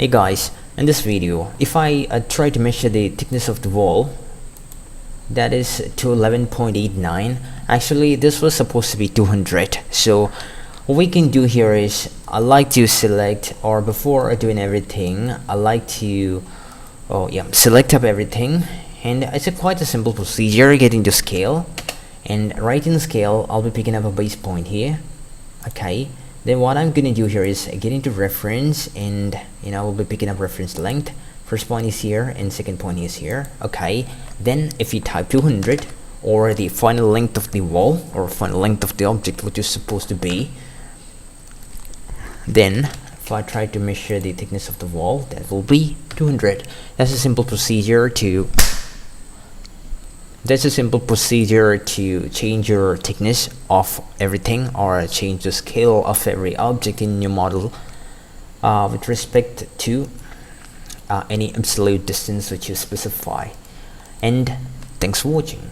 Hey guys, in this video, if I try to measure the thickness of the wall, that is to 11.89. Actually, this was supposed to be 200. So what we can do here is, I like to select, or before doing everything, I like to select up everything, and it's quite a simple procedure. Getting to scale, and right in scale, I'll be picking up a base point here. Okay, then what I'm gonna do here is get into reference, and we'll be picking up reference length. First point is here and second point is here. Okay, then if you type 200, or the final length of the wall, or final length of the object which is supposed to be, then if I try to measure the thickness of the wall, that will be 200. That's a simple procedure to change your thickness of everything, or change the scale of every object in your model with respect to any absolute distance which you specify. And thanks for watching.